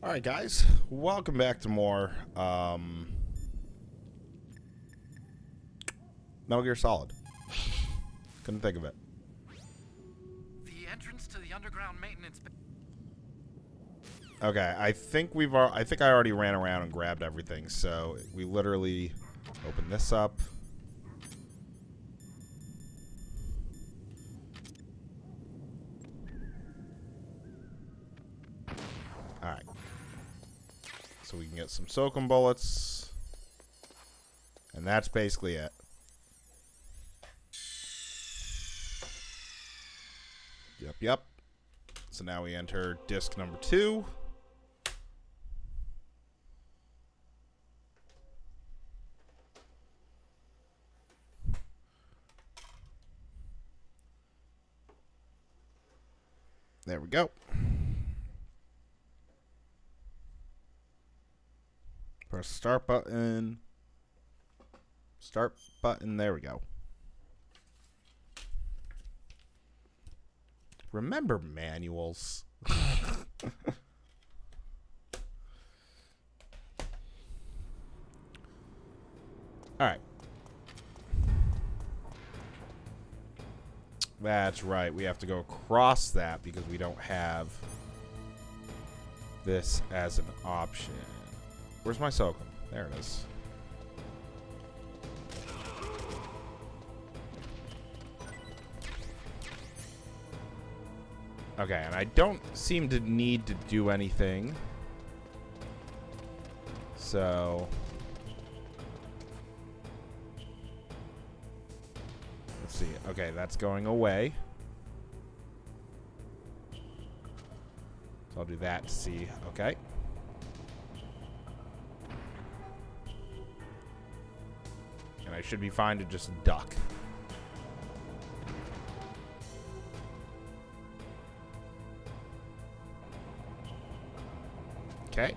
Alright guys, welcome back to more Metal Gear Solid. Couldn't think of it. The entrance to the underground maintenance. Okay, I think I already ran around and grabbed everything, so we literally open this up. Alright. So we can get some soakum bullets. And that's basically it. Yep. So now we enter disc number 2. There we go. Press start button. Start button. There we go. Remember manuals. Alright. That's right. We have to go across that because we don't have this as an option. Where's my soakum? There it is. Okay, and I don't seem to need to do anything. So let's see. Okay, that's going away. So I'll do that to see. Okay. And I should be fine to just duck. Okay.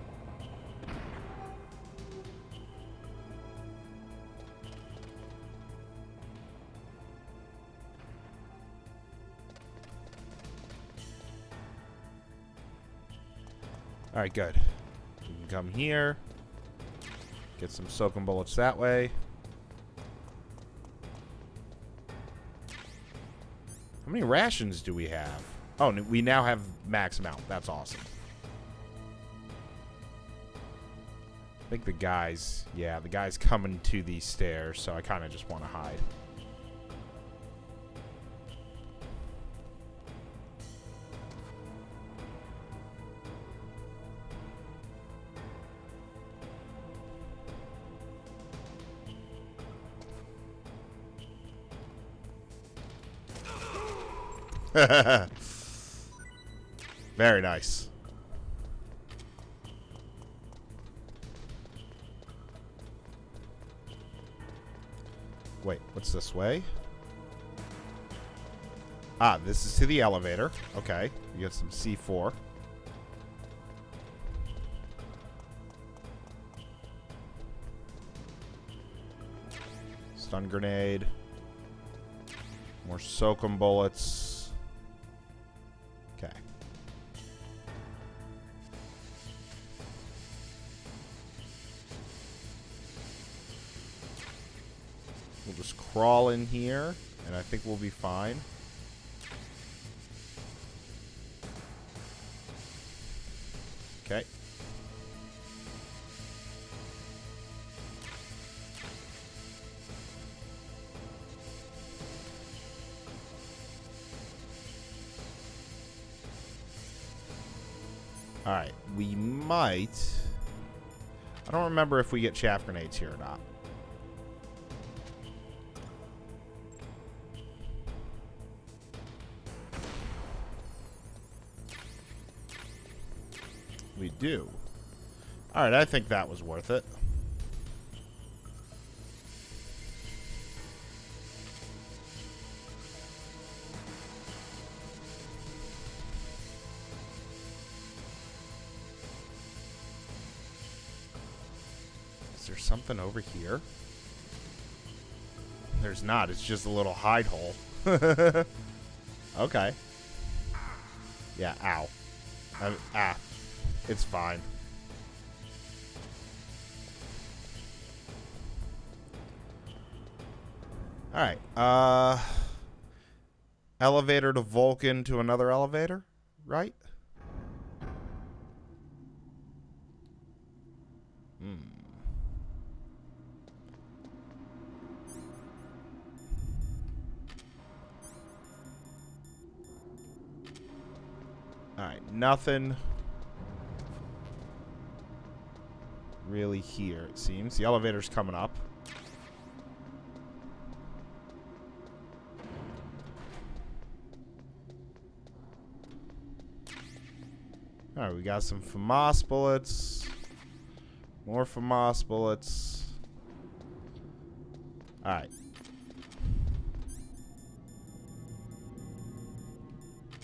Alright, good. We can come here. Get some soakum bullets that way. How many rations do we have? Oh, we now have max amount. That's awesome. I think the guy's coming to these stairs, so I kind of just want to hide. Very nice. Wait, what's this way? Ah, this is to the elevator. Okay, we get some C4. Stun grenade. More soakum bullets. Okay. We'll just crawl in here, and I think we'll be fine. Okay. Alright, we might... I don't remember if we get chaff grenades here or not. We do. Alright, I think that was worth it. Is there something over here? There's not. It's just a little hide hole. Okay. Yeah, ow. It's fine. Alright. Elevator to Vulcan to another elevator, right? Alright, nothing really here, it seems. The elevator's coming up. Alright, we got some FAMAS bullets. More FAMAS bullets. Alright.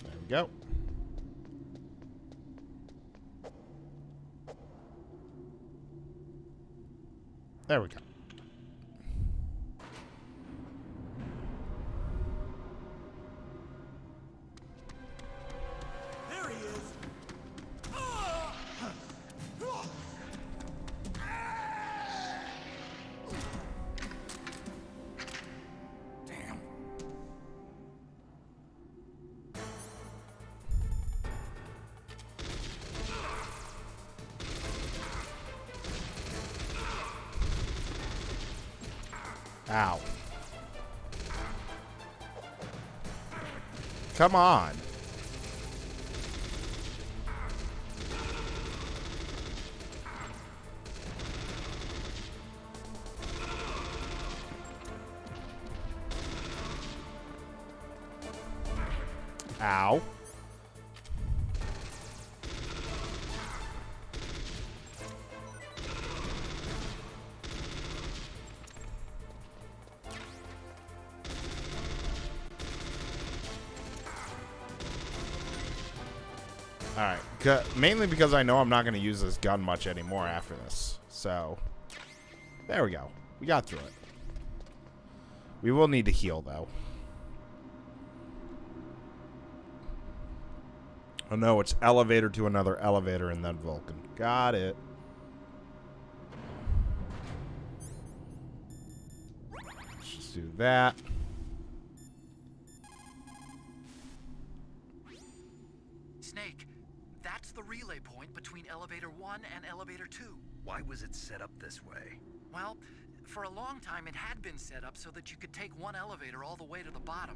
There we go. There we go. There he is. Damn. Ow. Come on. Ow. Alright. Mainly because I know I'm not going to use this gun much anymore after this. So, there we go. We got through it. We will need to heal, though. Oh no, it's elevator to another elevator and then Vulcan. Got it. Let's just do that. Snake, that's the relay point between elevator 1 and elevator 2. Why was it set up this way? Well, for a long time it had been set up so that you could take one elevator all the way to the bottom.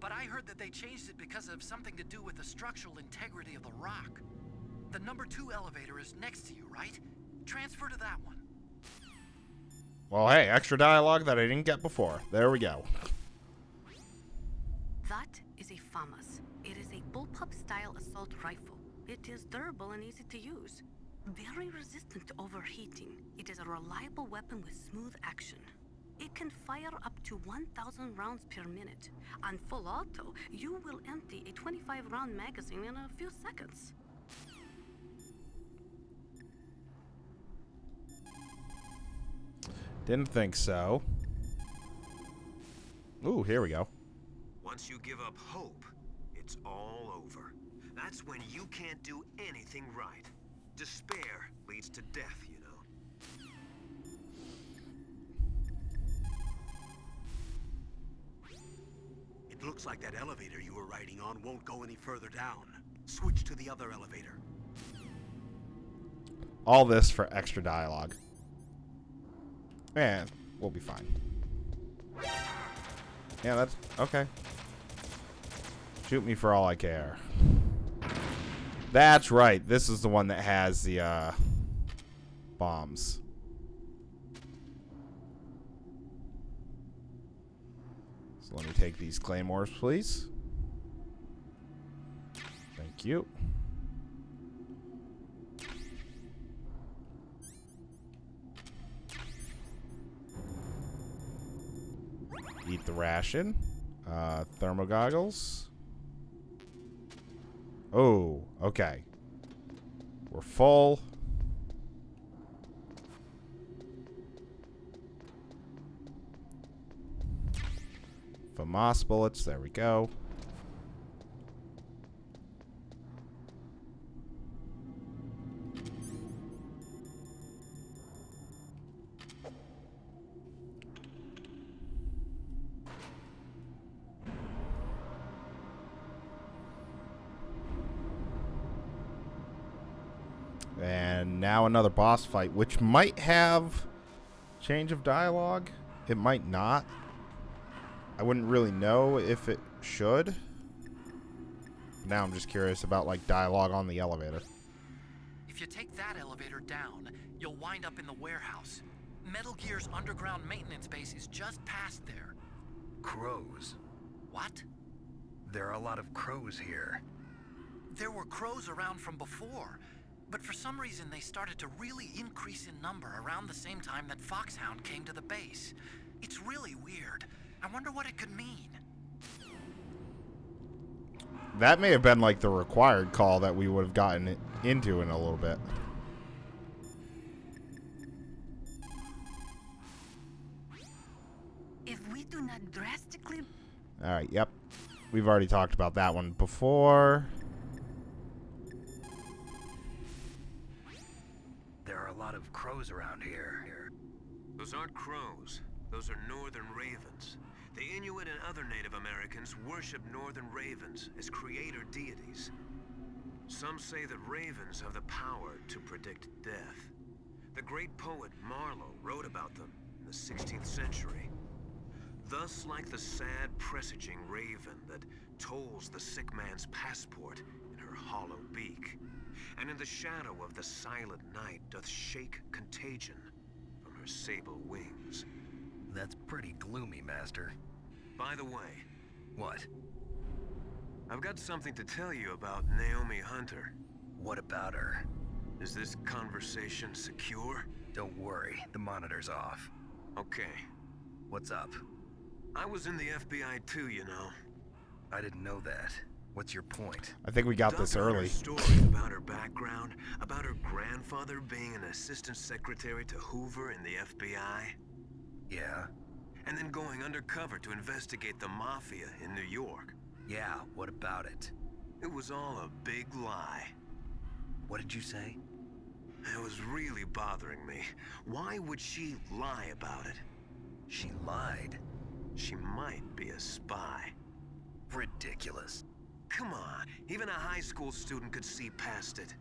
But I heard that they changed it because of something to do with the structural integrity of the rock. The number 2 elevator is next to you, right? Transfer to that one. Well, hey, extra dialogue that I didn't get before. There we go. That is a FAMAS. It is a bullpup-style assault rifle. It is durable and easy to use. Very resistant to overheating. It is a reliable weapon with smooth action. It can fire up to 1,000 rounds per minute. On full auto, you will empty a 25-round magazine in a few seconds. Didn't think so. Ooh, here we go. Once you give up hope, it's all over. That's when you can't do anything right. Despair leads to death, you know. It looks like that elevator you were riding on won't go any further down. Switch to the other elevator. All this for extra dialogue. Man, we'll be fine. Yeah, that's okay. Shoot me for all I care. That's right. This is the one that has the bombs. So let me take these claymores, please. Thank you. Eat the ration. Thermo goggles. Oh, okay. We're full. FAMAS bullets. There we go. And now another boss fight, which might have change of dialogue. It might not. I wouldn't really know if it should. Now I'm just curious about, like, dialogue on the elevator. If you take that elevator down, you'll wind up in the warehouse. Metal Gear's underground maintenance base is just past there. Crows. What? There are a lot of crows here. There were crows around from before, but for some reason they started to really increase in number around the same time that Foxhound came to the base. It's really weird. I wonder what it could mean. That may have been like the required call that we would have gotten into in a little bit. If we do not drastically... Alright, yep. We've already talked about that one before. There are a lot of crows around here. Those aren't crows. Those are northern ravens. The Inuit and other Native Americans worship northern ravens as creator deities. Some say that ravens have the power to predict death. The great poet Marlowe wrote about them in the 16th century. Thus, like the sad presaging raven that tolls the sick man's passport in her hollow beak, and in the shadow of the silent night doth shake contagion from her sable wings. That's pretty gloomy, Master. By the way, What? I've got something to tell you about Naomi Hunter. What about her? Is this conversation secure? Don't worry, the monitor's off. Okay. What's up? I was in the FBI too, you know. I didn't know that. What's your point? I think we got this Dug out her early. stories about her background, about her grandfather being an assistant secretary to Hoover in the FBI, Yeah? and then going undercover to investigate the mafia in New York. Yeah, what about it? It was all a big lie. What did you say? It was really bothering me. Why would she lie about it? She lied. She might be a spy. Ridiculous. Come on, even a high school student could see past it.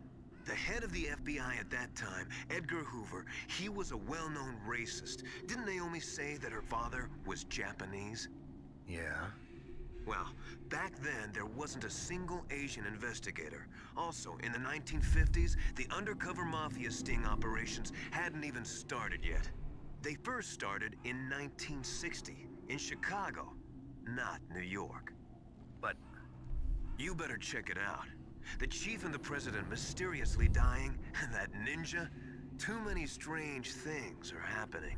The head of the FBI at that time, Edgar Hoover, he was a well-known racist. Didn't Naomi say that her father was Japanese? Yeah? Well, back then, there wasn't a single Asian investigator. Also, in the 1950s, the undercover mafia sting operations hadn't even started yet. They first started in 1960, in Chicago, not New York. But You better check it out. The chief and the president mysteriously dying, and that ninja? Too many strange things are happening.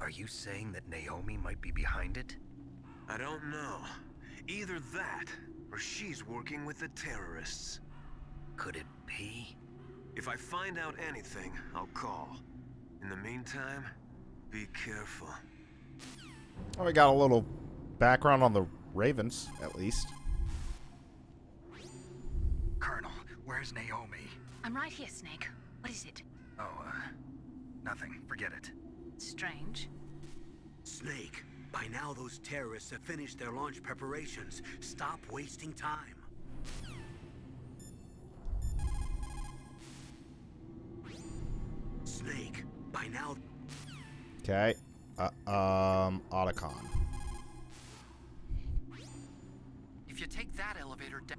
are you saying that Naomi might be behind it? I don't know. Either that, or she's working with the terrorists. Could it be? If I find out anything, I'll call. In the meantime, be careful. Oh, we got a little background on the Ravens, at least. Colonel, where's Naomi? I'm right here, Snake. What is it? Oh, nothing. Forget it. Strange. Snake, by now those terrorists have finished their launch preparations. Stop wasting time. Snake, by now... Okay. Otacon. If you take that elevator down...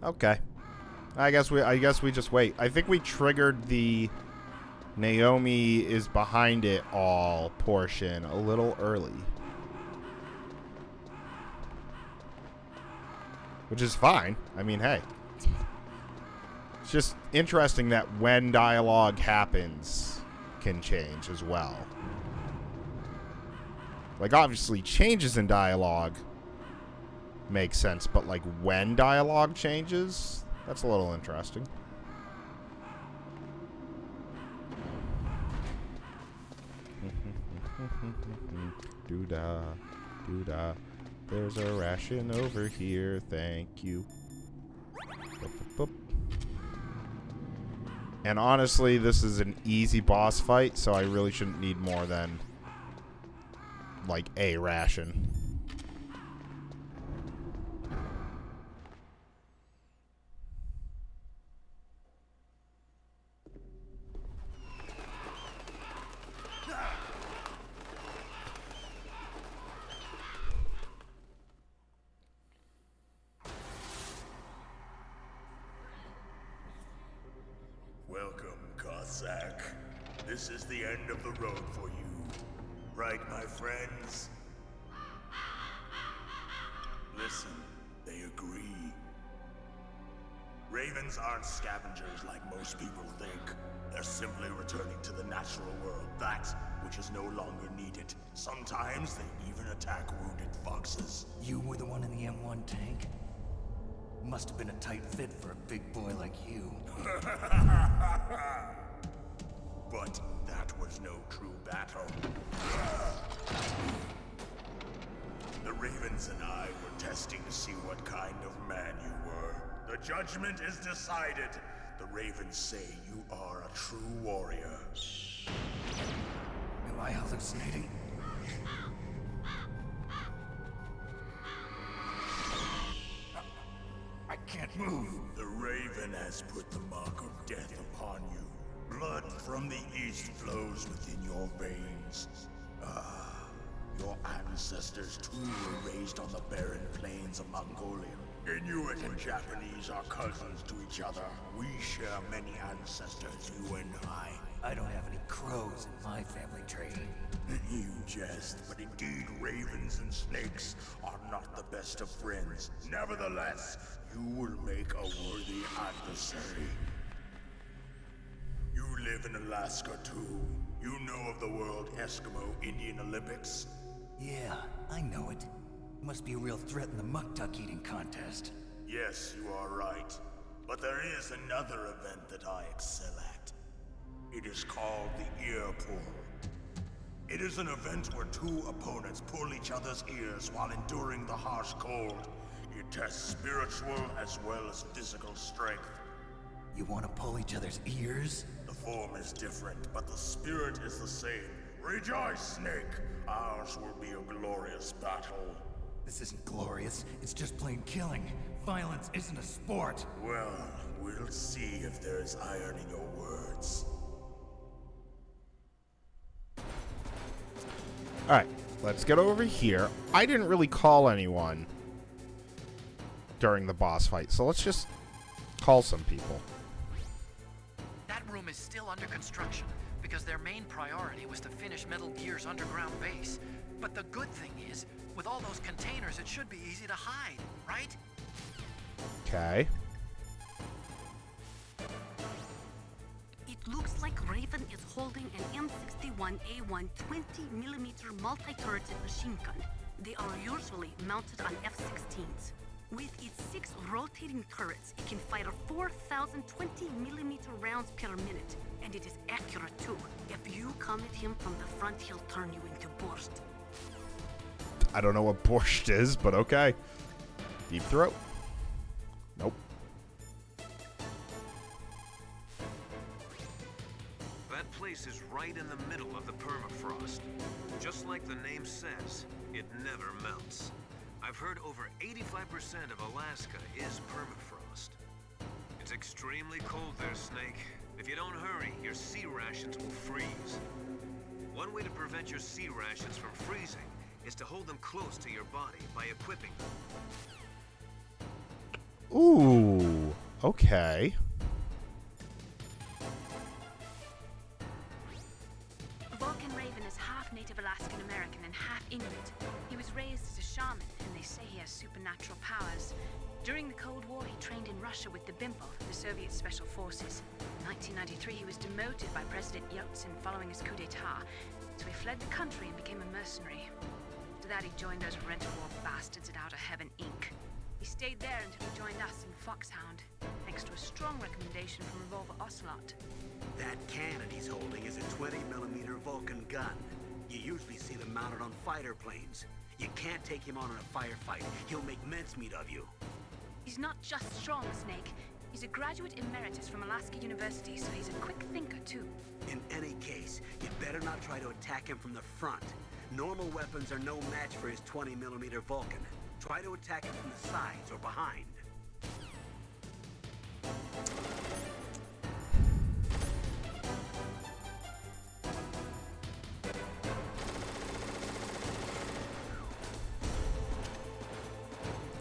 Okay. I guess we just wait. I think we triggered the Naomi is behind it all portion a little early. Which is fine. I mean, hey. It's just interesting that when dialogue happens can change as well. Like, obviously, changes in dialogue make sense, but, like, when dialogue changes, that's a little interesting. Doo-da, doo-da. There's a ration over here, thank you. Boop, boop, boop. And honestly, this is an easy boss fight, so I really shouldn't need more than, like, a ration. Zach. This is the end of the road for you. Right, my friends? Listen, they agree. Ravens aren't scavengers like most people think. They're simply returning to the natural world, that which is no longer needed. Sometimes they even attack wounded foxes. You were the one in the M1 tank? Must have been a tight fit for a big boy like you. But that was no true battle. The Ravens and I were testing to see what kind of man you were. The judgment is decided. The Ravens say you are a true warrior. Am I hallucinating? I can't move. The Raven has put the mark of death upon you. Blood from the east flows within your veins. Your ancestors too were raised on the barren plains of Mongolia. Inuit and Japanese are cousins to each other. We share many ancestors, you and I. I don't have any crows in my family tree. You jest, but indeed ravens and snakes are not the best of friends. Nevertheless, you will make a worthy adversary. You live in Alaska too. You know of the World Eskimo Indian Olympics? Yeah, I know it. Must be a real threat in the muck-duck eating contest. Yes, you are right. But there is another event that I excel at. It is called the ear pull. It is an event where two opponents pull each other's ears while enduring the harsh cold. It tests spiritual as well as physical strength. You want to pull each other's ears? The form is different, but the spirit is the same. Rejoice, Snake! Ours will be a glorious battle. This isn't glorious. It's just plain killing. Violence isn't a sport. Well, we'll see if there's iron in your words. Alright, let's get over here. I didn't really call anyone during the boss fight, so let's just call some people. That room is still under construction because their main priority was to finish Metal Gear's underground base. But the good thing is, with all those containers, it should be easy to hide, right? Okay. It looks like Raven is holding an M61A1 20mm multi-turreted machine gun. They are usually mounted on F-16s. With its 6 rotating turrets, it can fire 4,000 20mm rounds per minute, and it is accurate too. If you come at him from the front, he'll turn you into borscht. I don't know what borscht is, but okay. Deep throat. Nope. That place is right in the middle of the permafrost. Just like the name says, it never melts. I've heard over 85% of Alaska is permafrost. It's extremely cold there, Snake. If you don't hurry, your sea rations will freeze. One way to prevent your sea rations from freezing is to hold them close to your body by equipping them. Ooh, okay. Vulcan Raven is half Native Alaskan American and half Inuit. He was raised as a shaman, and they say he has supernatural powers. During the Cold War, he trained in Russia with the BIMPO, the Soviet Special Forces. In 1993, he was demoted by President Yeltsin following his coup d'etat, so he fled the country and became a mercenary. After that, he joined those rent-a-war bastards at Outer Heaven, Inc. He stayed there until he joined us in Foxhound, thanks to a strong recommendation from Revolver Ocelot. That cannon he's holding is a 20mm Vulcan gun. You usually see them mounted on fighter planes. You can't take him on in a firefight. He'll make mincemeat of you. He's not just strong, Snake. He's a graduate emeritus from Alaska University, so he's a quick thinker, too. In any case, you'd better not try to attack him from the front. Normal weapons are no match for his 20mm Vulcan. Try to attack him from the sides or behind.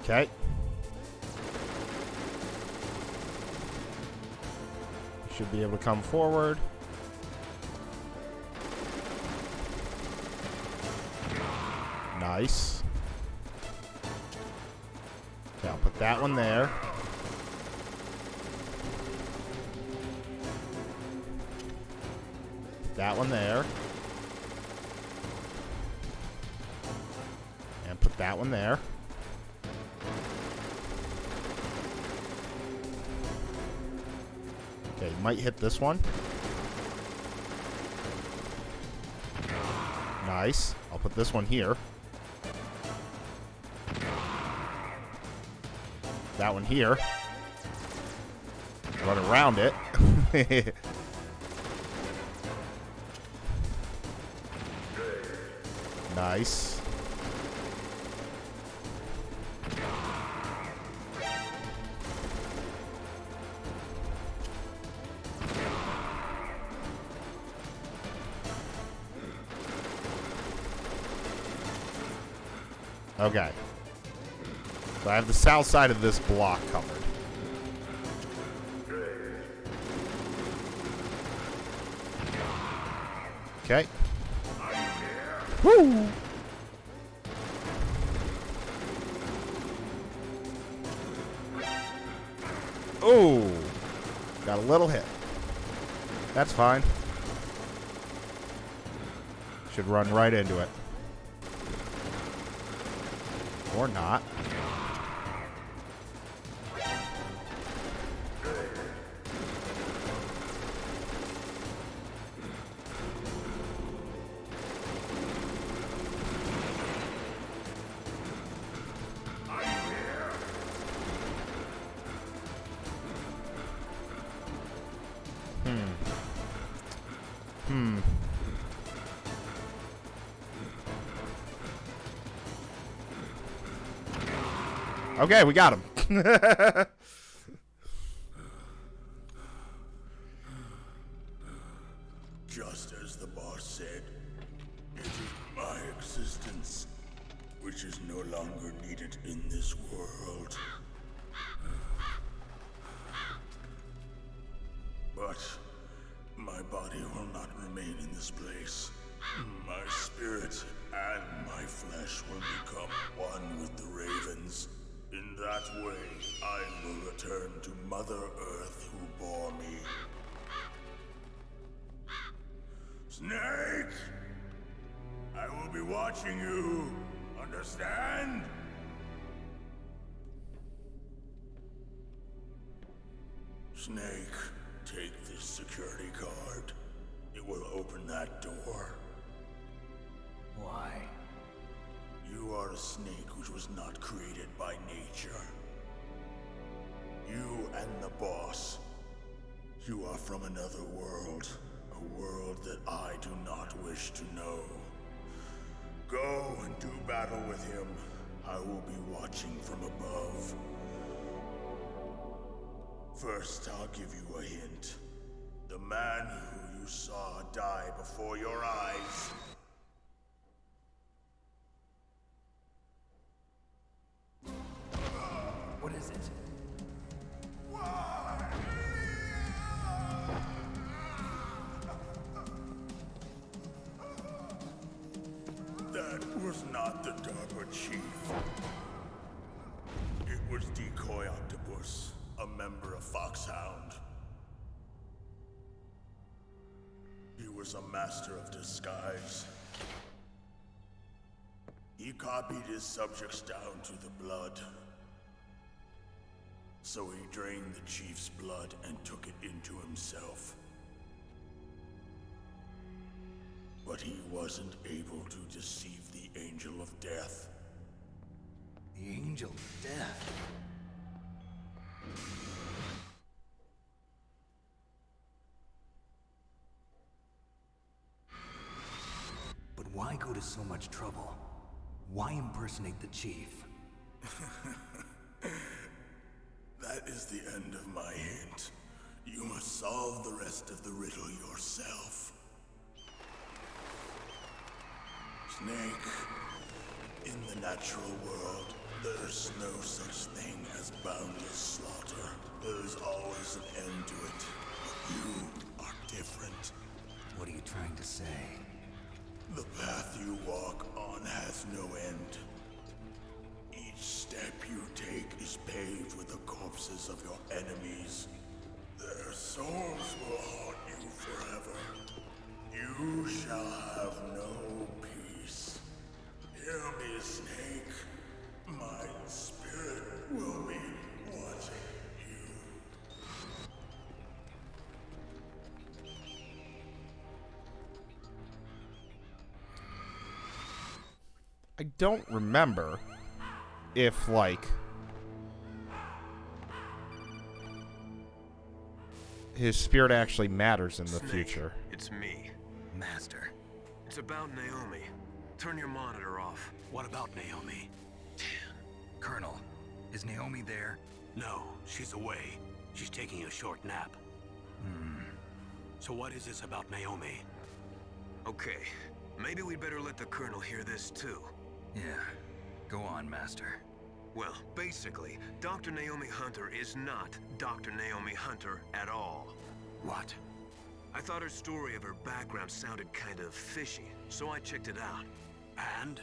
Okay. Should be able to come forward. Nice. Okay, I'll put that one there. That one there. And put that one there. Okay, might hit this one. Nice. I'll put this one here. That one here. Run around it. Nice. Okay. So I have the south side of this block covered. Okay. Woo! Oh! Got a little hit. That's fine. Should run right into it. Or not. Okay, we got him. Just as the boss said, it is my existence which is no longer needed in this world. But my body will not remain in this place. My spirit and my flesh will become one with the ravens. In that way, I will return to Mother Earth who bore me. Snake! I will be watching you. Understand? Snake, take this security card. It will open that door. Why? You are a snake which was not created by nature. You and the boss. You are from another world. A world that I do not wish to know. Go and do battle with him. I will be watching from above. First, I'll give you a hint. The man who you saw die before your eyes. What is it? That was not the DARPA chief. It was Decoy Octopus, a member of Foxhound. He was a master of disguise. He copied his subjects down to the blood. So he drained the chief's blood and took it into himself. But he wasn't able to deceive the Angel of Death. The Angel of Death? But why go to so much trouble? Why impersonate the chief? That is the end of my hint. You must solve the rest of the riddle yourself. Snake, in the natural world, there's no such thing as boundless slaughter. There's always an end to it. But you are different. What are you trying to say? The path you walk on has no end. Each step you take is paved with the corpses of your enemies. Their souls will haunt you forever. You shall have no peace. Hear me, Snake. My spirit will be watching you. I don't remember if, like, his spirit actually matters in the Snake, future. It's me. Master. It's about Naomi. Turn your monitor off. What about Naomi? Colonel, is Naomi there? No, she's away. She's taking a short nap. So what is this about Naomi? Okay, maybe we'd better let the Colonel hear this too. Yeah. Go on, Master. Well, basically, Dr. Naomi Hunter is not Dr. Naomi Hunter at all. What? I thought her story of her background sounded kind of fishy, so I checked it out. And?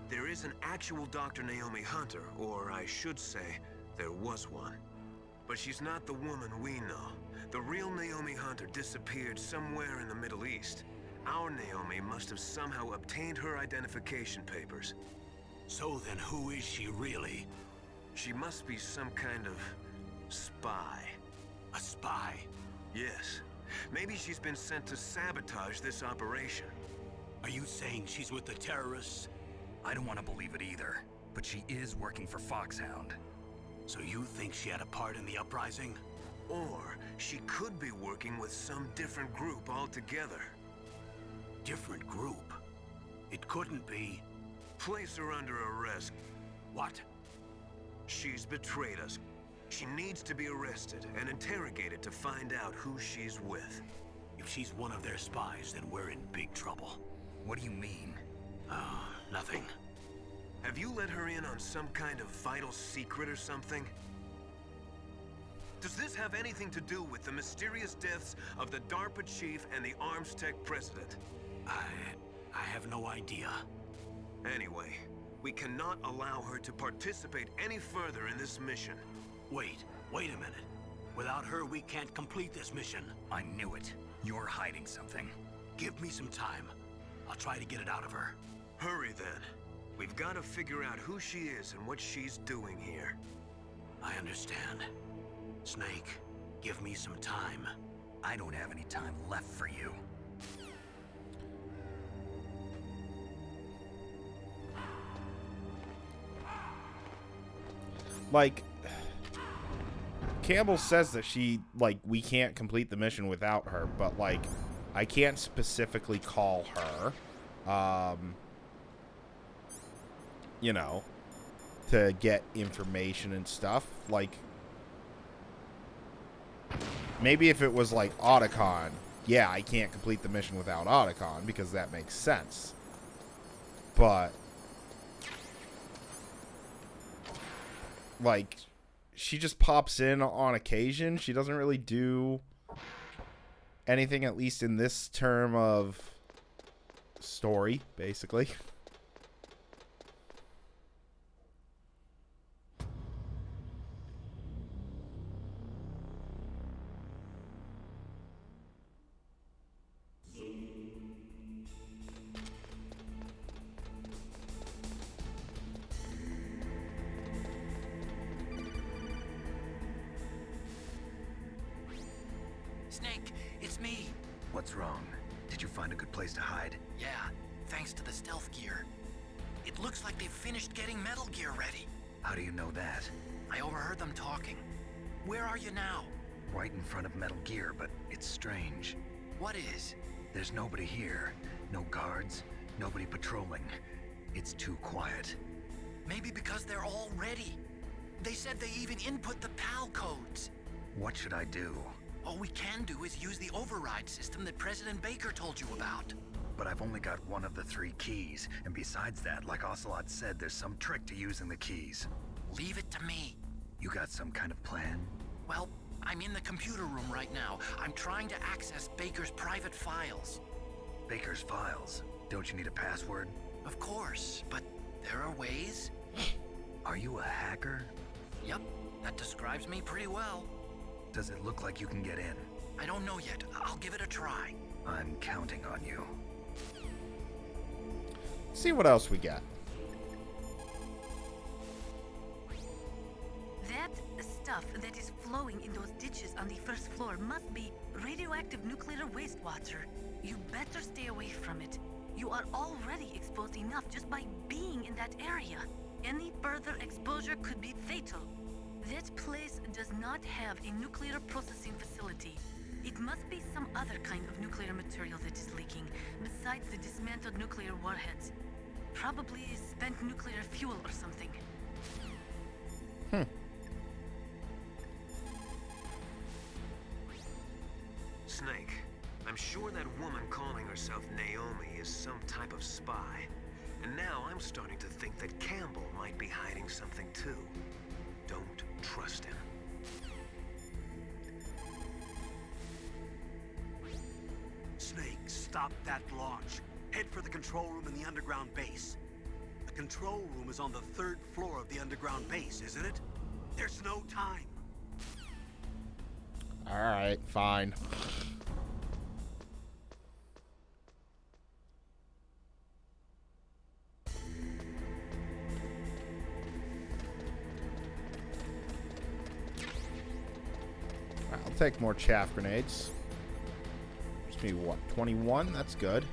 There is an actual Dr. Naomi Hunter, or I should say, there was one. But she's not the woman we know. The real Naomi Hunter disappeared somewhere in the Middle East. Our Naomi must have somehow obtained her identification papers. So then who is she really? She must be some kind of spy. A spy? Yes. Maybe she's been sent to sabotage this operation. Are you saying she's with the terrorists? I don't want to believe it either, but she is working for Foxhound. So you think she had a part in the uprising? Or she could be working with some different group altogether. Different group? It couldn't be. Place her under arrest. What? She's betrayed us. She needs to be arrested and interrogated to find out who she's with. If she's one of their spies, then we're in big trouble. What do you mean? Nothing. Have you let her in on some kind of vital secret or something? Does this have anything to do with the mysterious deaths of the DARPA chief and the Arms Tech president? I have no idea. Anyway, we cannot allow her to participate any further in this mission. Wait a minute. Without her, we can't complete this mission. I knew it. You're hiding something. Give me some time. I'll try to get it out of her. Hurry then. We've got to figure out who she is and what she's doing here. I understand. Snake, give me some time. I don't have any time left for you. Like, Campbell says that we can't complete the mission without her, but, like, I can't specifically call her, you know, to get information and stuff. Like, maybe if it was, like, Otacon, yeah, I can't complete the mission without Otacon, because that makes sense. But, like, she just pops in on occasion. She doesn't really do anything, at least in this term of story, basically. Snake, it's me. What's wrong? Did you find a good place to hide? Yeah, thanks to the stealth gear. It looks like they've finished getting Metal Gear ready. How do you know that? I overheard them talking. Where are you now? Right in front of Metal Gear, but it's strange. What is? There's nobody here. No guards, nobody patrolling. It's too quiet. Maybe because they're all ready. They said they even input the PAL codes. What should I do? All we can do is use the override system that President Baker told you about. But I've only got one of the 3 keys, and besides that, like Ocelot said, there's some trick to using the keys. Leave it to me. You got some kind of plan? Well, I'm in the computer room right now. I'm trying to access Baker's private files. Baker's files? Don't you need a password? Of course, but there are ways. Are you a hacker? Yep, that describes me pretty well. Does it look like you can get in? I don't know yet. I'll give it a try. I'm counting on you. See what else we got. That stuff that is flowing in those ditches on the first floor must be radioactive nuclear wastewater. You better stay away from it. You are already exposed enough just by being in that area. Any further exposure could be fatal. That place does not have a nuclear processing facility. It must be some other kind of nuclear material that is leaking, besides the dismantled nuclear warheads. Probably spent nuclear fuel or something. Snake, I'm sure that woman calling herself Naomi is some type of spy. And now I'm starting to think that Campbell might be hiding something too. Don't trust him. Snake, stop that launch. Head for the control room in the underground base. The control room is on the 3rd floor of the underground base, isn't it? There's no time. Alright, fine. I'll take more chaff grenades. Gives me what, 21? That's good.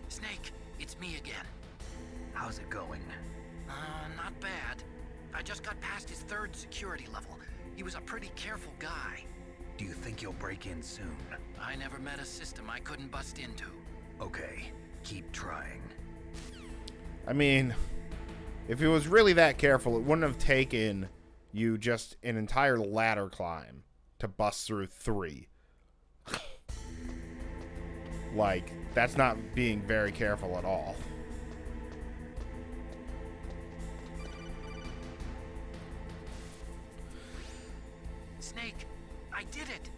Snake, it's me again. How's it going? Not bad. I just got past his 3rd security level. He was a pretty careful guy. Do you think you'll break in soon? I never met a system I couldn't bust into. Okay, keep trying. I mean, if he was really that careful, it wouldn't have taken you just an entire ladder climb to bust through 3. Like, that's not being very careful at all. Snake, I did it.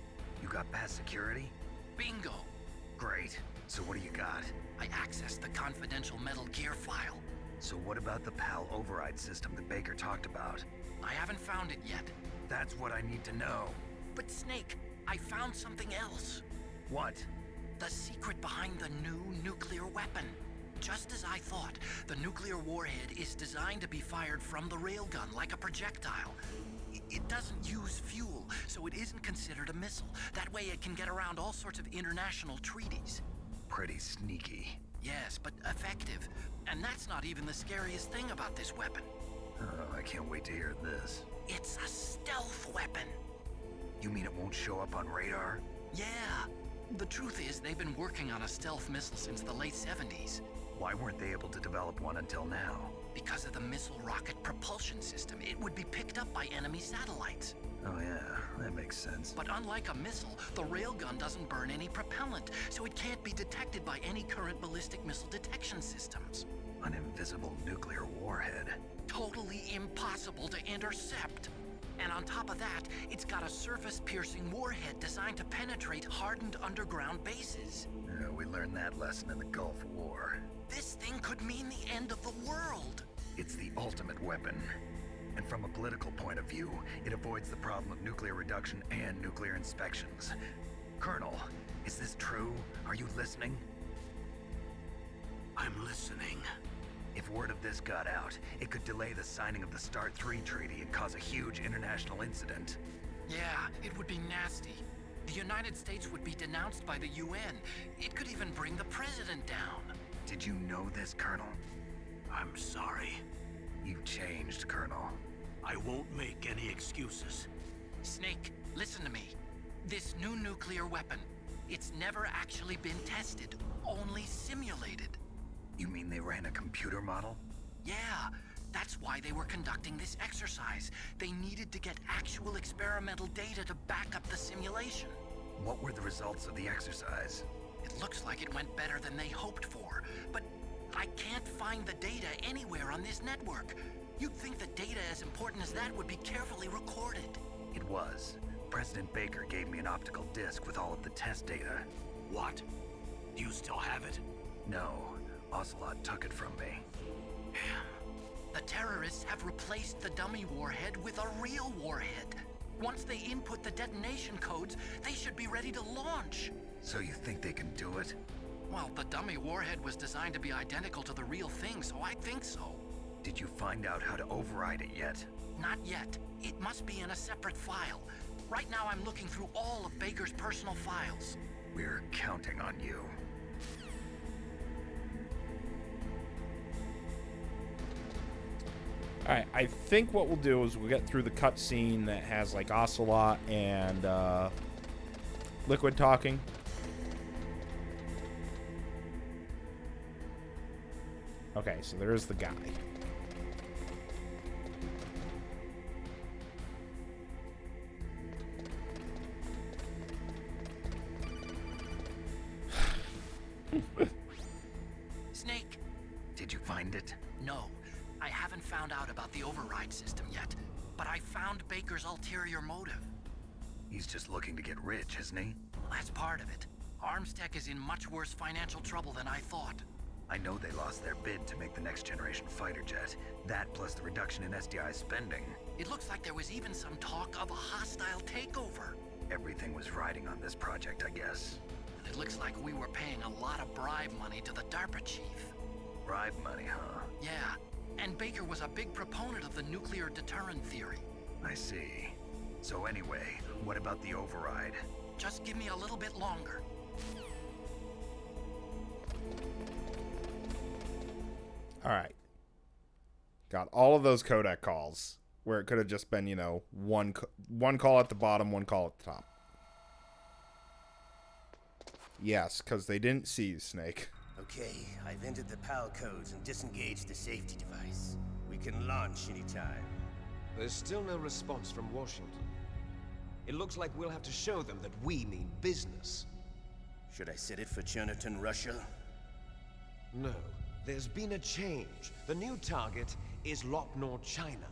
You got past security? Bingo. Great. So what do you got? I accessed the confidential Metal Gear file. So what about the PAL override system that Baker talked about? I haven't found it yet. That's what I need to know. But Snake, I found something else. What? The secret behind the new nuclear weapon. Just as I thought, the nuclear warhead is designed to be fired from the railgun like a projectile. It doesn't use fuel, so it isn't considered a missile. That way it can get around all sorts of international treaties. Pretty sneaky. Yes, but effective. And that's not even the scariest thing about this weapon. Oh, I can't wait to hear this. It's a stealth weapon. You mean it won't show up on radar? Yeah. The truth is, they've been working on a stealth missile since the late 70s. Why weren't they able to develop one until now? Because of the missile rocket propulsion system, it would be picked up by enemy satellites. Oh yeah, that makes sense. But unlike a missile, the railgun doesn't burn any propellant, so it can't be detected by any current ballistic missile detection systems. An invisible nuclear warhead. Totally impossible to intercept. And on top of that, it's got a surface-piercing warhead designed to penetrate hardened underground bases. We learned that lesson in the Gulf War. This thing could mean the end of the world. It's the ultimate weapon. And from a political point of view, it avoids the problem of nuclear reduction and nuclear inspections. Colonel, is this true? Are you listening? I'm listening. If word of this got out, it could delay the signing of the START 3 treaty and cause a huge international incident. Yeah, it would be nasty. The United States would be denounced by the UN. It could even bring the president down. Did you know this, Colonel? I'm sorry. You've changed, Colonel. I won't make any excuses. Snake, listen to me. This new nuclear weapon, it's never actually been tested, only simulated. You mean they ran a computer model? Yeah, that's why they were conducting this exercise. They needed to get actual experimental data to back up the simulation. What were the results of the exercise? It looks like it went better than they hoped for, but I can't find the data anywhere on this network. You'd think that data as important as that would be carefully recorded. It was. President Baker gave me an optical disc with all of the test data. What? Do you still have it? No, Ocelot took it from me. The terrorists have replaced the dummy warhead with a real warhead. Once they input the detonation codes, they should be ready to launch. So you think they can do it? Well, the dummy warhead was designed to be identical to the real thing, so I think so. Did you find out how to override it yet? Not yet. It must be in a separate file. Right now I'm looking through all of Baker's personal files. We're counting on you. Alright, I think what we'll do is we'll get through the cutscene that has, like, Ocelot and, Liquid talking. Okay, so there's the guy. Snake! Did you find it? No, I haven't found out about the override system yet, but I found Baker's ulterior motive. He's just looking to get rich, isn't he? Well, that's part of it. Armstech is in much worse financial trouble than I thought. I know they lost their bid to make the next generation fighter jet. That plus the reduction in SDI spending. It looks like there was even some talk of a hostile takeover. Everything was riding on this project, I guess. And it looks like we were paying a lot of bribe money to the DARPA chief. Bribe money, huh? Yeah, and Baker was a big proponent of the nuclear deterrent theory. I see. So anyway, what about the override? Just give me a little bit longer. Alright. Got all of those codec calls, where it could have just been, you know, one call at the bottom, one call at the top. Yes, because they didn't see you, Snake. Okay, I've entered the PAL codes and disengaged the safety device. We can launch anytime. There's still no response from Washington. It looks like we'll have to show them that we mean business. Should I set it for Cherniton, Russia? No. There's been a change. The new target is Lopnor, China.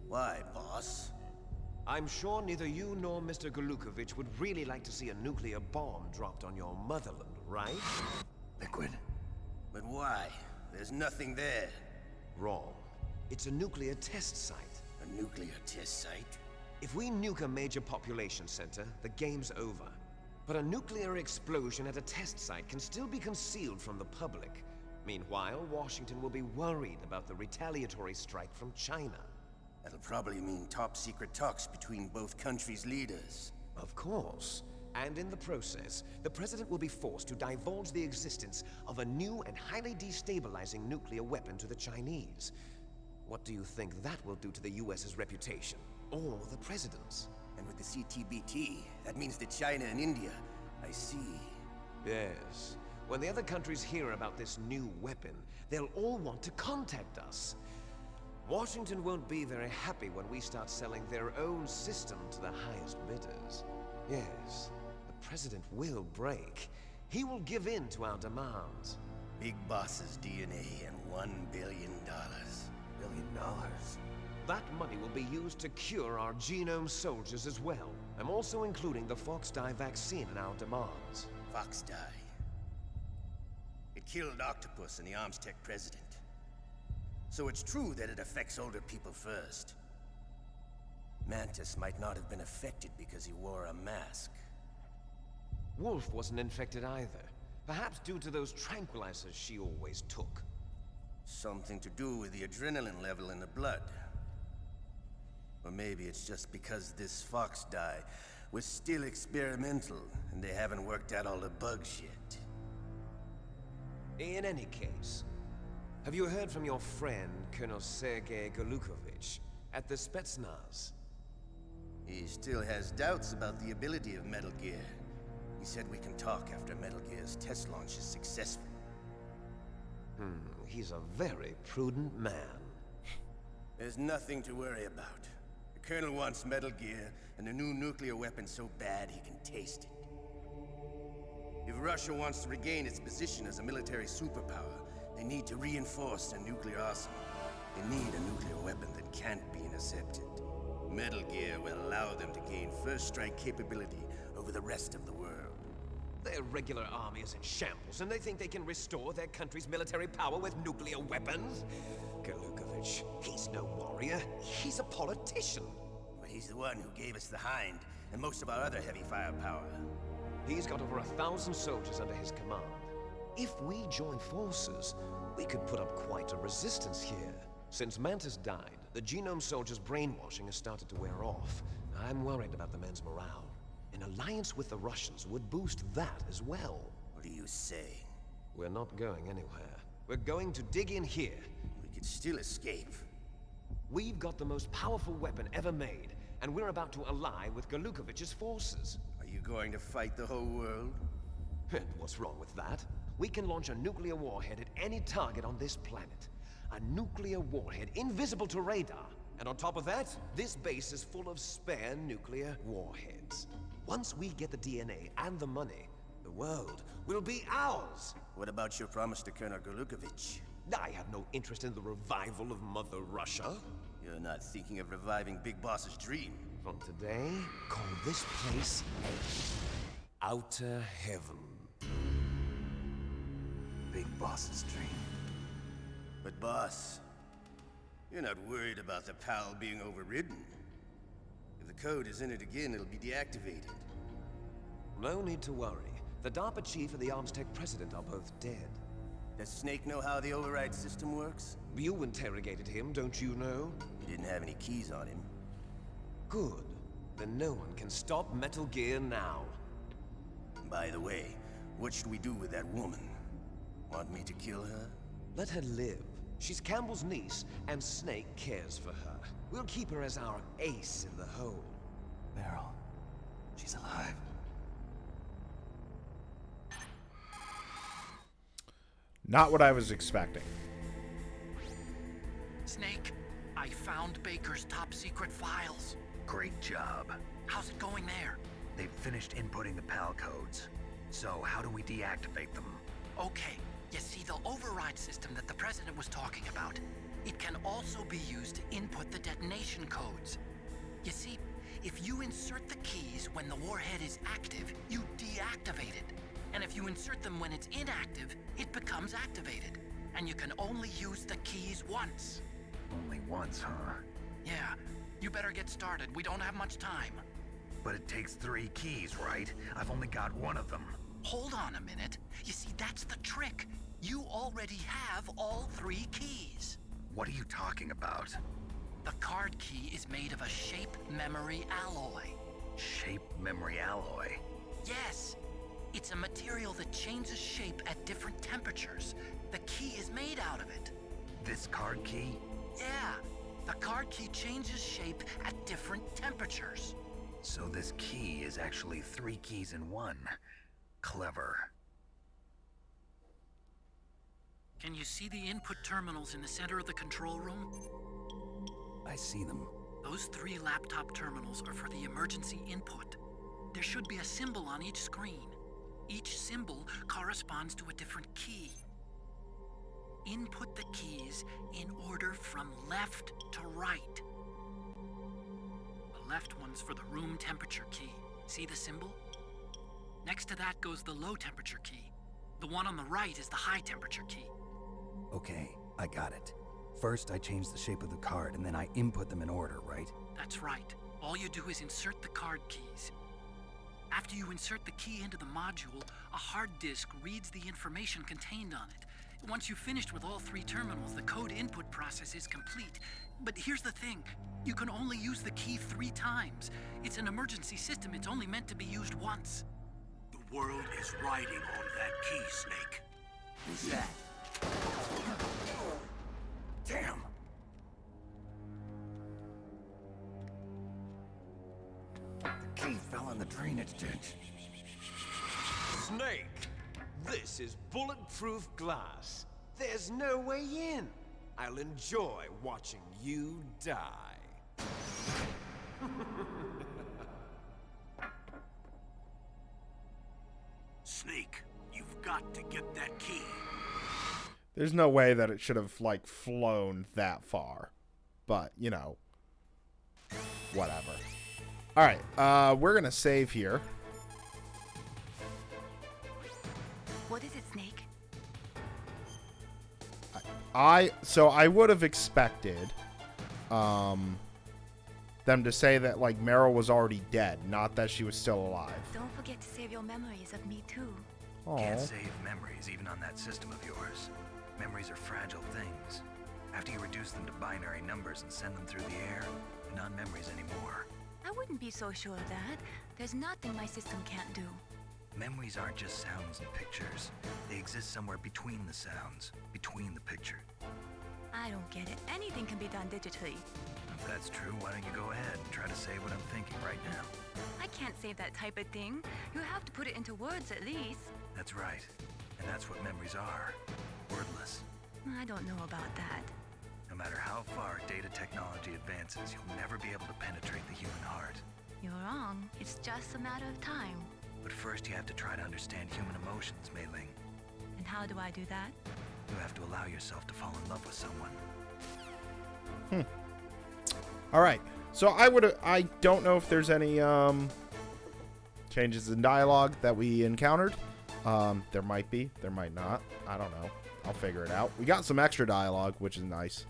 Why, boss? I'm sure neither you nor Mr. Golukovich would really like to see a nuclear bomb dropped on your motherland, right? Liquid. But why? There's nothing there. Wrong. It's a nuclear test site. A nuclear test site? If we nuke a major population center, the game's over. But a nuclear explosion at a test site can still be concealed from the public. Meanwhile, Washington will be worried about the retaliatory strike from China. That'll probably mean top-secret talks between both countries' leaders. Of course. And in the process, the President will be forced to divulge the existence of a new and highly destabilizing nuclear weapon to the Chinese. What do you think that will do to the US's reputation? Or the President's? And with the CTBT, that means that China and India... I see. Yes. When the other countries hear about this new weapon, they'll all want to contact us. Washington won't be very happy when we start selling their own system to the highest bidders. Yes, the President will break. He will give in to our demands. Big Boss's DNA and $1 billion. $1 billion? That money will be used to cure our genome soldiers as well. I'm also including the Fox-Die vaccine in our demands. Fox-Die? It killed Octopus and the Armstech president. So it's true that it affects older people first. Mantis might not have been affected because he wore a mask. Wolf wasn't infected either. Perhaps due to those tranquilizers she always took. Something to do with the adrenaline level in the blood. Or maybe it's just because this Fox-Die was still experimental and they haven't worked out all the bugs yet. In any case, have you heard from your friend, Colonel Sergei Golukovich, at the Spetsnaz? He still has doubts about the ability of Metal Gear. He said we can talk after Metal Gear's test launch is successful. He's a very prudent man. There's nothing to worry about. The Colonel wants Metal Gear and a new nuclear weapon so bad he can taste it. If Russia wants to regain its position as a military superpower, they need to reinforce their nuclear arsenal. They need a nuclear weapon that can't be intercepted. Metal Gear will allow them to gain first strike capability over the rest of the world. Their regular army is in shambles, and they think they can restore their country's military power with nuclear weapons? Galukovich, he's no warrior. He's a politician. But he's the one who gave us the Hind and most of our other heavy firepower. He's got over 1,000 soldiers under his command. If we join forces, we could put up quite a resistance here. Since Mantis died, the Genome Soldiers' brainwashing has started to wear off. I'm worried about the men's morale. An alliance with the Russians would boost that as well. What are you saying? We're not going anywhere. We're going to dig in here. We could still escape. We've got the most powerful weapon ever made, and we're about to ally with Galukovich's forces. Are you going to fight the whole world? And what's wrong with that? We can launch a nuclear warhead at any target on this planet. A nuclear warhead invisible to radar. And on top of that, this base is full of spare nuclear warheads. Once we get the DNA and the money, the world will be ours. What about your promise to Colonel Galukovich? I have no interest in the revival of Mother Russia. You're not thinking of reviving Big Boss's dream. From today, call this place Outer Heaven. Big Boss's dream. But boss, you're not worried about the PAL being overridden. If the code is in it again, it'll be deactivated. No need to worry. The DARPA chief and the Arms Tech president are both dead. Does Snake know how the override system works? You interrogated him, don't you know? He didn't have any keys on him. Good. Then no one can stop Metal Gear now. By the way, what should we do with that woman? Want me to kill her? Let her live. She's Campbell's niece, and Snake cares for her. We'll keep her as our ace in the hole. Meryl, she's alive. Not what I was expecting. Snake, I found Baker's top secret files. Great job. How's it going there? They've finished inputting the PAL codes. So how do we deactivate them? Okay, you see the override system that the President was talking about. It can also be used to input the detonation codes. You see, if you insert the keys when the warhead is active, you deactivate it. And if you insert them when it's inactive, it becomes activated. And you can only use the keys once. Only once, huh? Yeah, you better get started. We don't have much time. But it takes 3 keys, right? I've only got 1 of them. Hold on a minute. You see, that's the trick. You already have all 3 keys. What are you talking about? The card key is made of a shape memory alloy. Shape memory alloy? Yes. It's a material that changes shape at different temperatures. The key is made out of it. This card key? Yeah. The card key changes shape at different temperatures. So this key is actually 3 keys in 1. Clever. Can you see the input terminals in the center of the control room? I see them. Those 3 laptop terminals are for the emergency input. There should be a symbol on each screen. Each symbol corresponds to a different key. Input the keys in order from left to right. The left one's for the room temperature key. See the symbol? Next to that goes the low temperature key. The one on the right is the high temperature key. Okay, I got it. First, I change the shape of the card, and then I input them in order, right? That's right. All you do is insert the card keys. After you insert the key into the module, a hard disk reads the information contained on it. Once you've finished with all 3 terminals, the code input process is complete. But here's the thing. You can only use the key 3 times. It's an emergency system. It's only meant to be used once. The world is riding on that key, Snake. Who's that? Damn! The key fell in the drainage ditch. Snake! This is bulletproof glass. There's no way in. I'll enjoy watching you die. Snake, you've got to get that key. There's no way that it should have, like, flown that far. But, you know, whatever. Alright, we're going to save here. What is it, Snake? So I would have expected them to say that, like, Meryl was already dead, not that she was still alive. Don't forget to save your memories of me, too. Can't save memories even on that system of yours. Memories are fragile things. After you reduce them to binary numbers and send them through the air, they're not memories anymore. I wouldn't be so sure of that. There's nothing my system can't do. Memories aren't just sounds and pictures. They exist somewhere between the sounds, between the picture. I don't get it. Anything can be done digitally. If that's true, why don't you go ahead and try to say what I'm thinking right now? I can't save that type of thing. You have to put it into words at least. That's right. And that's what memories are. Wordless. I don't know about that. No matter how far data technology advances, you'll never be able to penetrate the human heart. You're wrong. It's just a matter of time. But first you have to try to understand human emotions, Mei Ling. And how do I do that? You have to allow yourself to fall in love with someone. All right. So I don't know if there's any changes in dialogue that we encountered. There might be, there might not. I don't know. I'll figure it out. We got some extra dialogue, which is nice.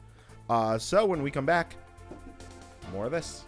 So when we come back, more of this.